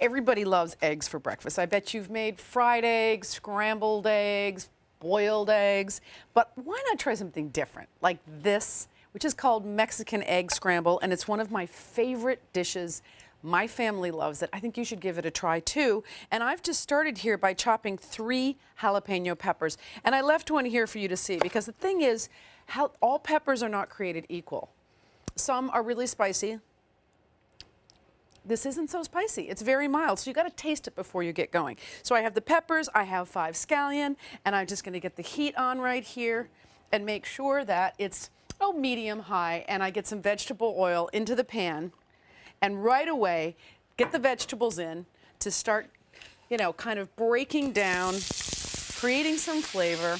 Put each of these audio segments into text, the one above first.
Everybody loves eggs for breakfast. I bet you've made fried eggs, scrambled eggs, boiled eggs, but why not try something different like this, which is called Mexican egg scramble, and it's one of my favorite dishes. My family loves it. I think you should give it a try too. And I've just started here by chopping 3 jalapeno peppers. And I left one here for you to see because the thing is, how all peppers are not created equal. Some are really spicy. This isn't so spicy. It's very mild, so you got to taste it before you get going. So I have the peppers, I have 5 scallion, and I'm just going to get the heat on right here and make sure that it's medium high, and I get some vegetable oil into the pan, and right away get the vegetables in to start, you know, kind of breaking down, creating some flavor.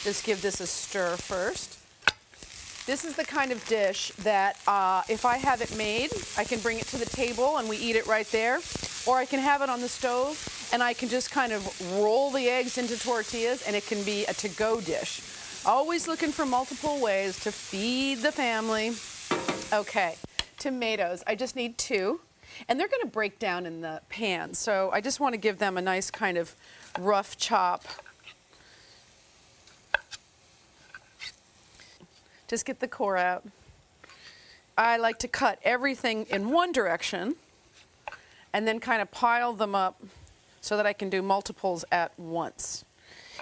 Just give this a stir first. This is the kind of dish that if I have it made, I can bring it to the table and we eat it right there. Or I can have it on the stove and I can just kind of roll the eggs into tortillas and it can be a to-go dish. Always looking for multiple ways to feed the family. Okay, tomatoes. I just need 2. And they're going to break down in the pan. So I just want to give them a nice kind of rough chop. Just get the core out. I like to cut everything in one direction and then kind of pile them up so that I can do multiples at once.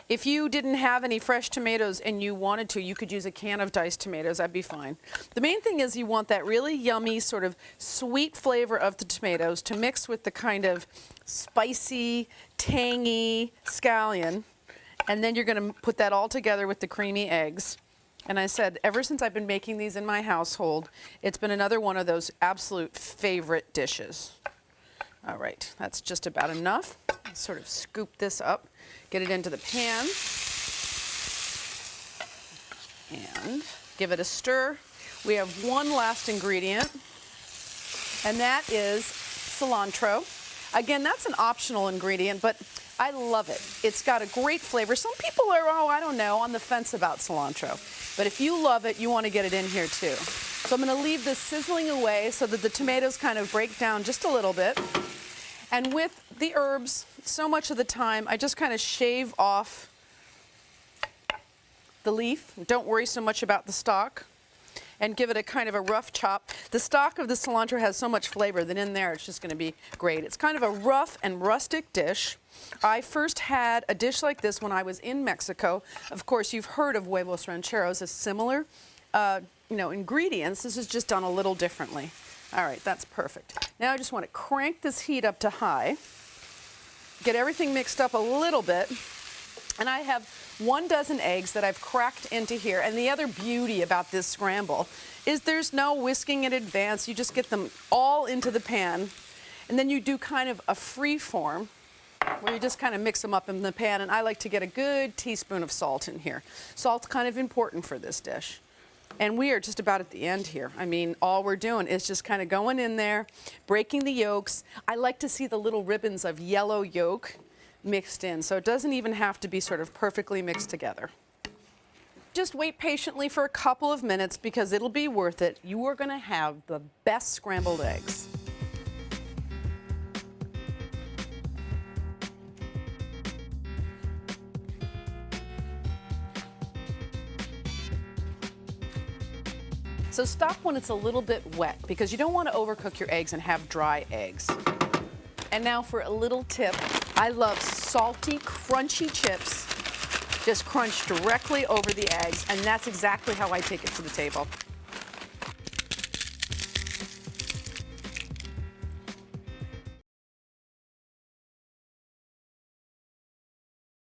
If you didn't have any fresh tomatoes and you wanted to, you could use a can of diced tomatoes. That'd be fine. The main thing is you want that really yummy sort of sweet flavor of the tomatoes to mix with the kind of spicy, tangy scallion. And then you're going to put that all together with the creamy eggs. And I said, ever since I've been making these in my household, it's been another one of those absolute favorite dishes. All right, that's just about enough. Sort of scoop this up, get it into the pan, and give it a stir. We have one last ingredient, and that is cilantro. Again, that's an optional ingredient, but I love it. It's got a great flavor. Some people are, I don't know, on the fence about cilantro. But if you love it, you want to get it in here too. So I'm going to leave this sizzling away so that the tomatoes kind of break down just a little bit. And with the herbs, so much of the time, I just kind of shave off the leaf. Don't worry so much about the stalk. And give it a kind of a rough chop. The stalk of the cilantro has so much flavor that in there it's just going to be great. It's kind of a rough and rustic dish. I first had a dish like this when I was in Mexico. Of course, you've heard of huevos rancheros as similar, ingredients. This is just done a little differently. All right, that's perfect. Now I just want to crank this heat up to high, get everything mixed up a little bit, and I have 1 dozen eggs that I've cracked into here. And the other beauty about this scramble is there's no whisking in advance. You just get them all into the pan, and then you do kind of a free form where you just kind of mix them up in the pan. And I like to get a good teaspoon of salt in here. Salt's kind of important for this dish. And we are just about at the end here. I mean, all we're doing is just kind of going in there, breaking the yolks. I like to see the little ribbons of yellow yolk mixed in, so it doesn't even have to be sort of perfectly mixed together. Just wait patiently for a couple of minutes because it'll be worth it. You are going to have the best scrambled eggs. So stop when it's a little bit wet because you don't want to overcook your eggs and have dry eggs. And now for a little tip. I love salty, crunchy chips just crunched directly over the eggs, and that's exactly how I take it to the table.